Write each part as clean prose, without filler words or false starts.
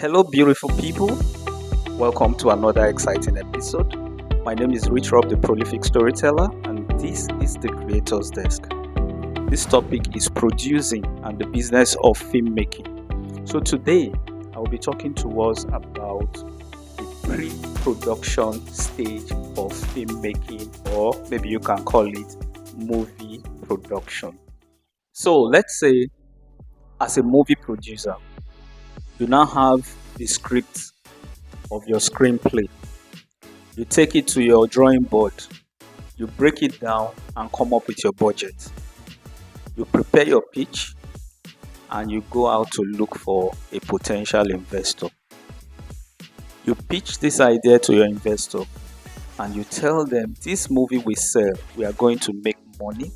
Hello, beautiful people. Welcome to another exciting episode. My name is Rich Rob, the prolific storyteller, and this is the Creator's Desk. This topic is producing and the business of filmmaking. So today, I will be talking to us about the pre-production stage of filmmaking, or maybe you can call it movie production. So let's say, as a movie producer, you now have the script of your screenplay. You take it to your drawing board, you break it down and come up with your budget. You prepare your pitch and you go out to look for a potential investor. You pitch this idea to your investor and you tell them, this movie we sell, we are going to make money.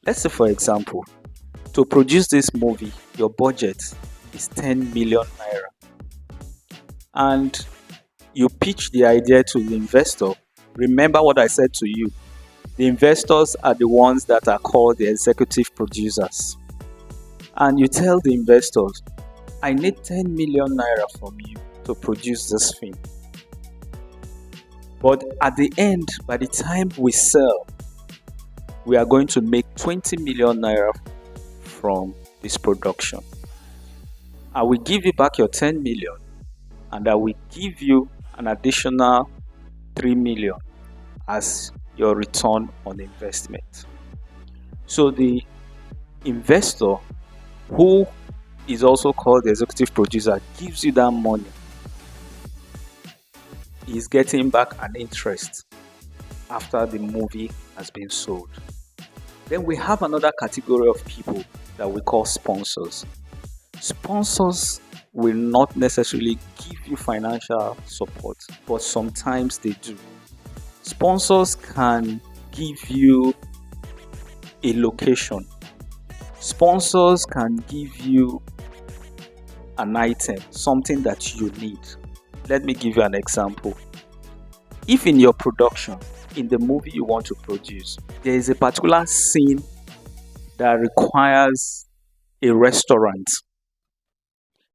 Let's say, for example, to produce this movie, your budget is 10 million naira, and you pitch the idea to the investor. Remember what I said to you, the investors are the ones that are called the executive producers, and you tell the investors, I need 10 million naira from you to produce this film, but at the end, by the time we sell, we are going to make 20 million naira from this production. I will give you back your 10 million and I will give you an additional 3 million as your return on investment. So the investor, who is also called the executive producer, gives you that money. He's getting back an interest after the movie has been sold. Then we have another category of people that we call sponsors. Sponsors will not necessarily give you financial support, but sometimes they do. Sponsors can give you a location. Sponsors can give you an item, something that you need. Let me give you an example. If in your production, in the movie you want to produce, there is a particular scene that requires a restaurant,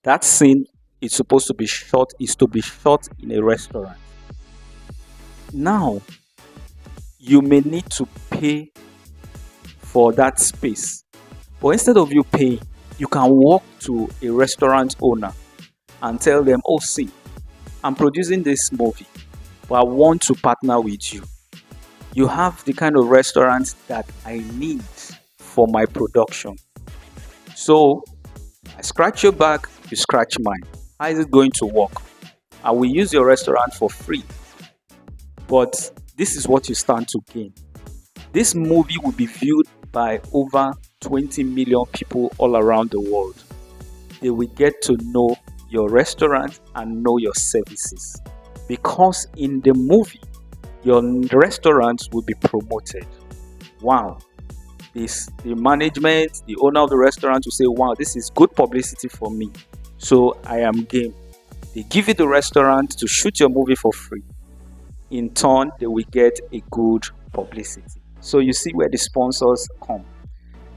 that scene is to be shot in a restaurant. Now, you may need to pay for that space, but instead of you paying, you can walk to a restaurant owner and tell them, oh, see, I'm producing this movie, but I want to partner with you. You have the kind of restaurant that I need for my production. So I scratch your back, you scratch mine. How is it going to work? I will use your restaurant for free, but this is what you stand to gain. This movie will be viewed by over 20 million people all around the world. They will get to know your restaurant and know your services, because in the movie, your restaurant will be promoted. Wow. The management, the owner of the restaurant will say, wow, this is good publicity for me, so I am game. They give you the restaurant to shoot your movie for free. In turn, they will get a good publicity. So you see where the sponsors come.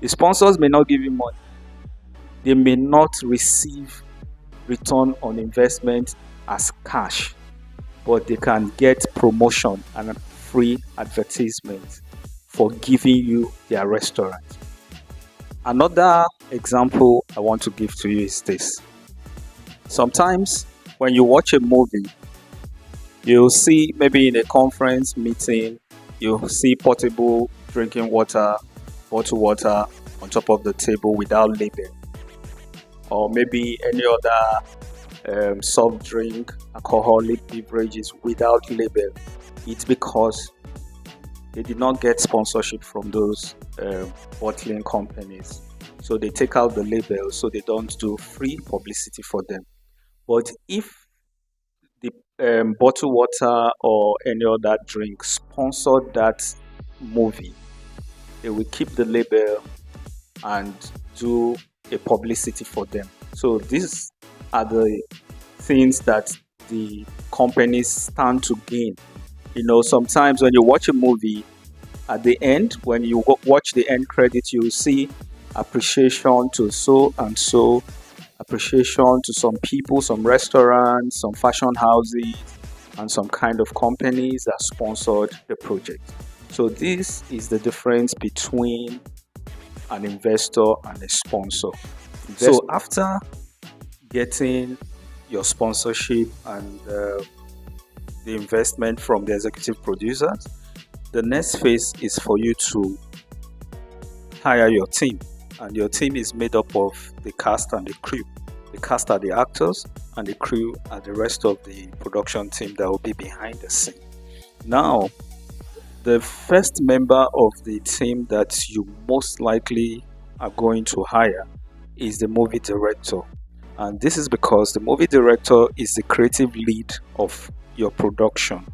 The sponsors may not give you money. They may not receive return on investment as cash, but they can get promotion and free advertisement for giving you their restaurant. Another example I want to give to you is this. Sometimes when you watch a movie, you'll see, maybe in a conference meeting, you'll see portable drinking water, bottled water on top of the table without label, or maybe any other soft drink, alcoholic beverages without label. It's because they did not get sponsorship from those bottling companies. So they take out the label so they don't do free publicity for them. But if the bottled water or any other drink sponsored that movie, they will keep the label and do a publicity for them. So these are the things that the companies stand to gain. You know, sometimes when you watch a movie, at the end, when you watch the end credits, you will see appreciation to so and so, appreciation to some people, some restaurants, some fashion houses, and some kind of companies that sponsored the project. So this is the difference between an investor and a sponsor. So after getting your sponsorship and the investment from the executive producers, the next phase is for you to hire your team, and your team is made up of the cast and the crew. The cast are the actors, and the crew are the rest of the production team that will be behind the scene. Now, the first member of the team that you most likely are going to hire is the movie director. And this is because the movie director is the creative lead of your production.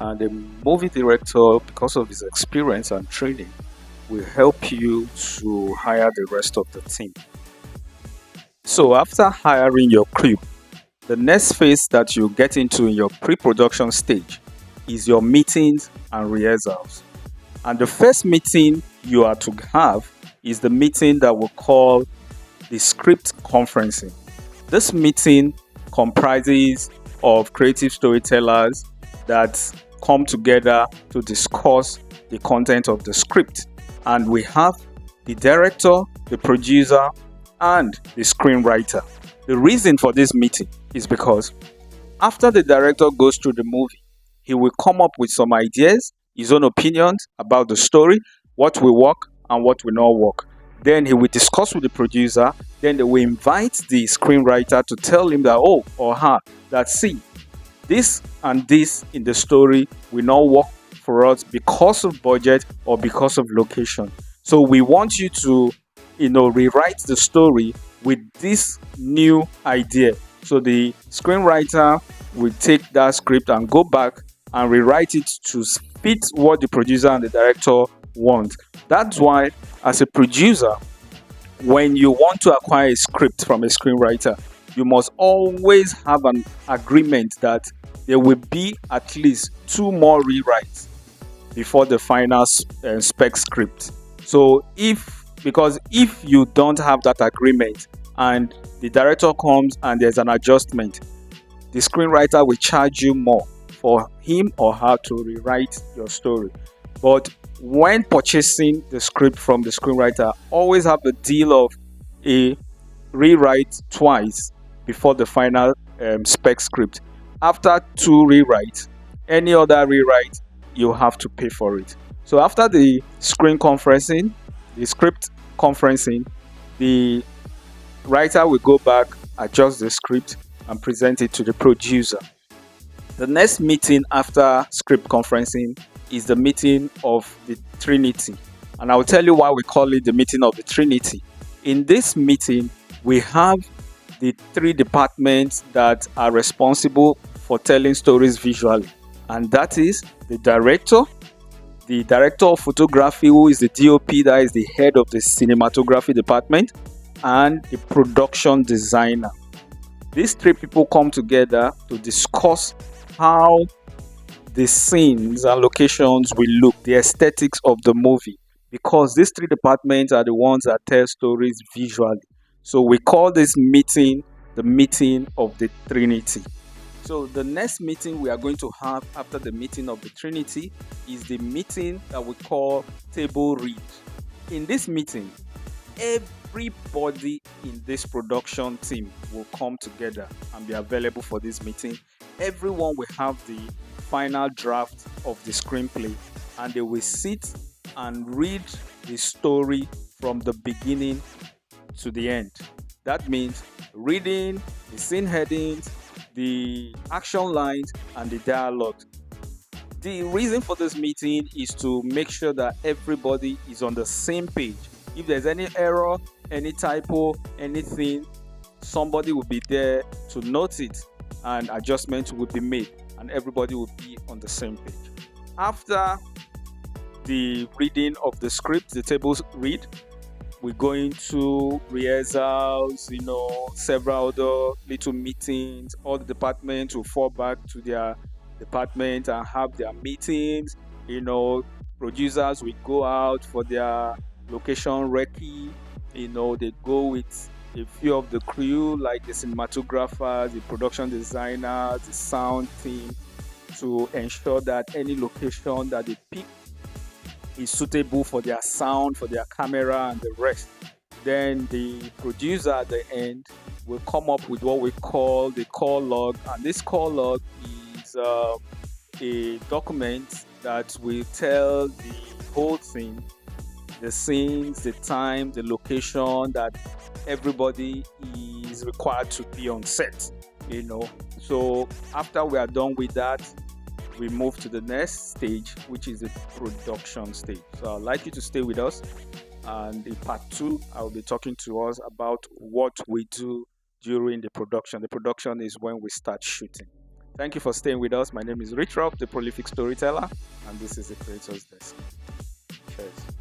And the movie director, because of his experience and training, will help you to hire the rest of the team. So after hiring your crew, the next phase that you get into in your pre-production stage is your meetings and rehearsals. And the first meeting you are to have is the meeting that we call the script conferencing. This meeting comprises of creative storytellers that come together to discuss the content of the script. And we have the director, the producer, and the screenwriter. The reason for this meeting is because after the director goes through the movie, he will come up with some ideas, his own opinions about the story, what will work and what will not work. Then he will discuss with the producer. Then they will invite the screenwriter to tell him that, oh or her, that see, this and this in the story will not work for us because of budget or because of location. So we want you to, rewrite the story with this new idea. So the screenwriter will take that script and go back and rewrite it to fit what the producer and the director want. That's why, as a producer, when you want to acquire a script from a screenwriter, you must always have an agreement that there will be at least 2 more rewrites before the final spec script. So because if you don't have that agreement and the director comes and there's an adjustment, the screenwriter will charge you more for him or her to rewrite your story. But when purchasing the script from the screenwriter, always have the deal of a rewrite twice before the final spec script. After 2 rewrites, any other rewrite, you have to pay for it. So after the screen conferencing, the script conferencing, the writer will go back, adjust the script, and present it to the producer. The next meeting after script conferencing is the meeting of the Trinity. And I will tell you why we call it the meeting of the Trinity. In this meeting, we have the 3 departments that are responsible for telling stories visually. And that is the director of photography, who is the DOP, that is the head of the cinematography department, and the production designer. These 3 people come together to discuss how the scenes and locations will look, the aesthetics of the movie, because these 3 departments are the ones that tell stories visually. So we call this meeting the meeting of the Trinity. So the next meeting we are going to have after the meeting of the Trinity is the meeting that we call table read. In this meeting, everybody in this production team will come together and be available for this meeting. Everyone will have the final draft of the screenplay, and they will sit and read the story from the beginning to the end. That means reading the scene headings, the action lines, and the dialogue. The reason for this meeting is to make sure that everybody is on the same page. If there's any error, any typo, anything, somebody will be there to note it, and adjustments will be made, and everybody will be on the same page. After the reading of the script, the tables read, we go into rehearsals, several other little meetings. All the departments will fall back to their department and have their meetings. Producers will go out for their location recce. They go with a few of the crew, like the cinematographers, the production designers, the sound team, to ensure that any location that they pick is suitable for their sound, for their camera, and the rest. Then the producer at the end will come up with what we call the call log, and this call log is a document that will tell the whole thing, the scenes, the time, the location that everybody is required to be on set. So after we are done with that, we move to the next stage, which is the production stage. So I'd like you to stay with us. And in part two, I will be talking to us about what we do during the production. The production is when we start shooting. Thank you for staying with us. My name is Rich Rob, the prolific storyteller, and this is the Creators Desk. Cheers.